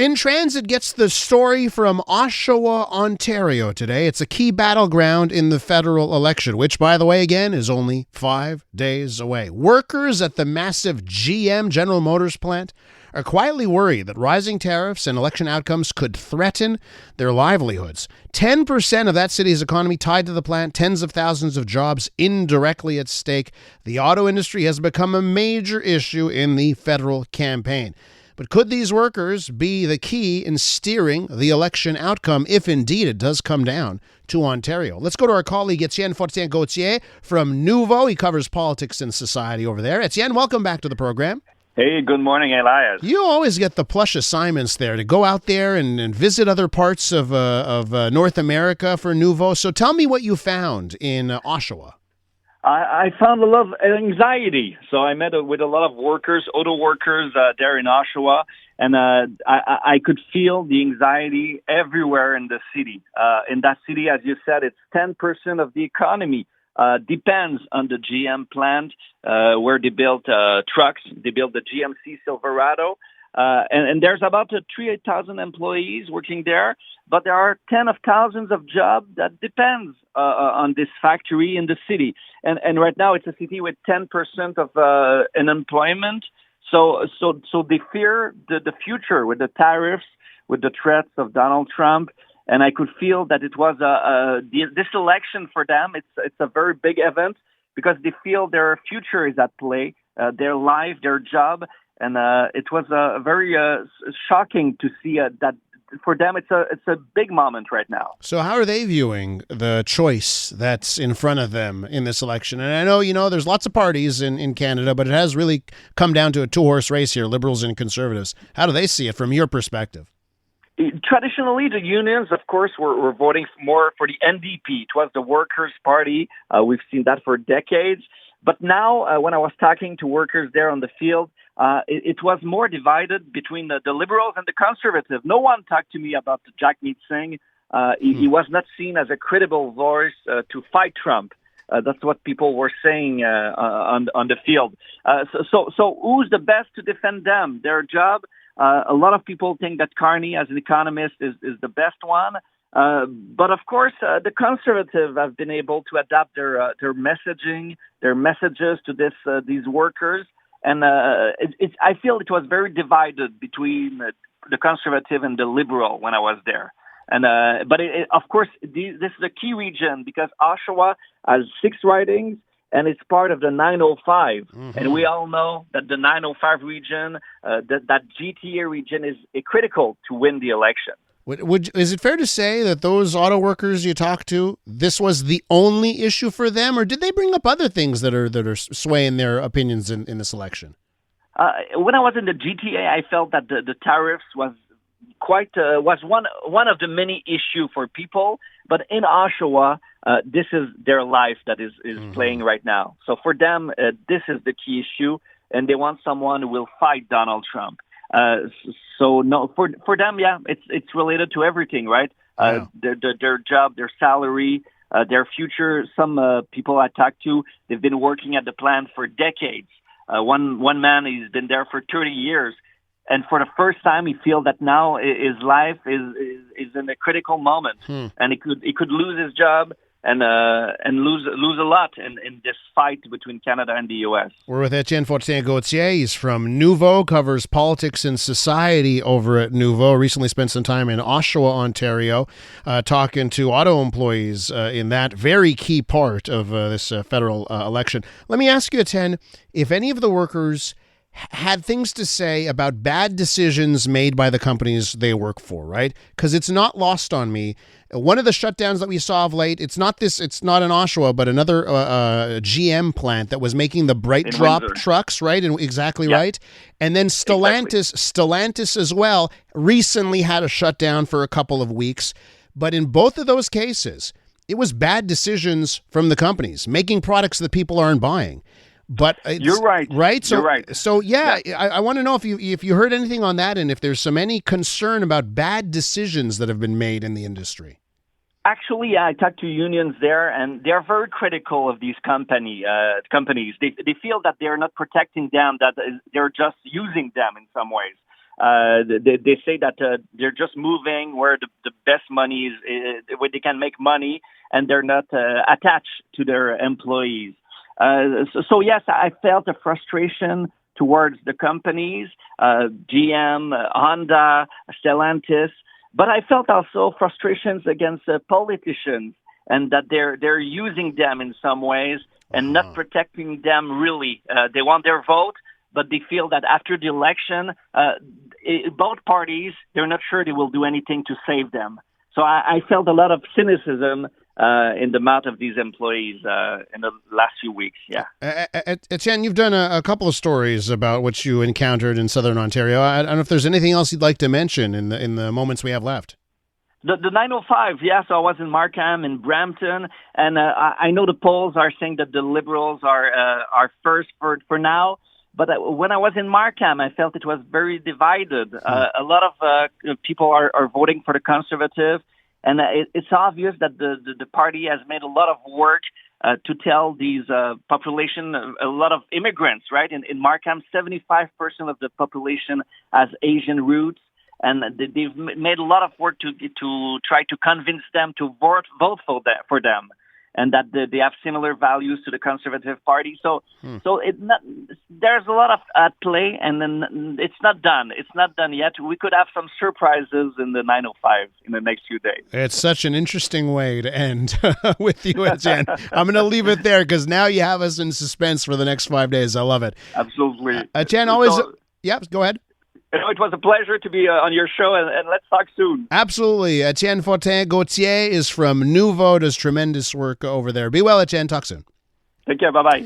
In Transit gets the story from Oshawa, Ontario today. It's a key battleground in the federal election, which, by the way, again, is only 5 days away. Workers at the massive GM, General Motors plant, are quietly worried that rising tariffs and election outcomes could threaten their livelihoods. 10% of that city's economy tied to the plant, tens of thousands of jobs indirectly at stake. The auto industry has become a major issue in the federal campaign. But could these workers be the key in steering the election outcome if indeed it does come down to Ontario? Let's go to our colleague Étienne Fortin-Gauthier from Noovo. He covers politics and society over there. Étienne, welcome back to the program. Hey, good morning, Elias. You always get the plush assignments there to go out there and visit other parts of North America for Noovo. So tell me what you found in Oshawa. I found a lot of anxiety. So I met with a lot of workers, auto workers there in Oshawa, and I could feel the anxiety everywhere in the city. In that city, as you said, it's 10% of the economy. Depends on the GM plant where they build trucks. They build the GMC Silverado. And there's about 3,000 employees working there, but there are tens of thousands of jobs that depends on this factory in the city. And right now it's a city with 10% of unemployment. So they fear the future with the tariffs, with the threats of Donald Trump. And I could feel that it was this election for them. It's a very big event because they feel their future is at play, their life, their job. And it was very shocking to see that for them it's a big moment right now. So how are they viewing the choice that's in front of them in this election? And I know, there's lots of parties in Canada, but it has really come down to a two-horse race here, Liberals and Conservatives. How do they see it from your perspective? Traditionally, the unions, of course, were voting more for the NDP. It was the Workers' Party. We've seen that for decades. But now, when I was talking to workers there on the field, it was more divided between the Liberals and the Conservatives. No one talked to me about Jagmeet Singh. He was not seen as a credible voice to fight Trump. That's what people were saying on the field. So who's the best to defend them? Their job? A lot of people think that Carney, as an economist, is the best one. But of course, the Conservatives have been able to adapt their messaging, their messages to these workers. And I feel it was very divided between the Conservative and the Liberal when I was there. And but of course, this is a key region because Oshawa has 6 ridings. And it's part of the 905. Mm-hmm. And we all know that the 905 region, that GTA region is critical to win the election. Is it fair to say that those auto workers you talked to, this was the only issue for them? Or did they bring up other things that are swaying their opinions in this election? When I was in the GTA, I felt that the tariffs was was one of the many issues for people. But in Oshawa, this is their life that is mm-hmm. playing right now. So for them, this is the key issue, and they want someone who will fight Donald Trump. So no, for them, yeah, it's related to everything, right? Wow. Their job, their salary, their future. Some people I talked to, they've been working at the plant for decades. One man, he's been there for 30 years. And for the first time, he feels that now his life is in a critical moment, and he could lose his job and lose a lot in this fight between Canada and the U.S. We're with Étienne Fortin-Gauthier. He's from Noovo, covers politics and society over at Noovo. Recently spent some time in Oshawa, Ontario, talking to auto employees in that very key part of this federal election. Let me ask you, Étienne, if any of the workers had things to say about bad decisions made by the companies they work for, right? Because it's not lost on me. One of the shutdowns that we saw of late, it's not in Oshawa, but another GM plant that was making the Bright Drop trucks, right? And exactly yeah. right. And then Stellantis as well recently had a shutdown for a couple of weeks. But in both of those cases, it was bad decisions from the companies making products that people aren't buying. But you're right. Right? So, you're right. So yeah. I want to know if you heard anything on that and if there's any concern about bad decisions that have been made in the industry. Actually, I talked to unions there, and they're very critical of these companies. They feel that they're not protecting them, that they're just using them in some ways. They say that they're just moving where the best money is, where they can make money, and they're not attached to their employees. So yes, I felt a frustration towards the companies, GM, Honda, Stellantis, but I felt also frustrations against politicians, and that they're using them in some ways and not protecting them really. They want their vote, but they feel that after the election, both parties, they're not sure they will do anything to save them. So I felt a lot of cynicism in the mouth of these employees in the last few weeks. Yeah. Étienne, you've done a couple of stories about what you encountered in Southern Ontario. I don't know if there's anything else you'd like to mention in the moments we have left. The 905, yes, I was in Markham, in Brampton, and I know the polls are saying that the Liberals are first for now. But when I was in Markham, I felt it was very divided. A lot of people are voting for the Conservative, and it's obvious that the party has made a lot of work to tell these population, a lot of immigrants, right? In Markham, 75% of the population has Asian roots. And they've made a lot of work to try to convince them to vote for them, and that they have similar values to the Conservative Party. So there's a lot of at play, and then it's not done. It's not done yet. We could have some surprises in the 905 in the next few days. It's such an interesting way to end with you, Étienne. I'm going to leave it there because now you have us in suspense for the next 5 days. I love it. Absolutely. Étienne, always. Yeah, go ahead. It was a pleasure to be on your show, and let's talk soon. Absolutely. Étienne Fortin-Gauthier is from Noovo, does tremendous work over there. Be well, Étienne. Talk soon. Take care. Bye-bye.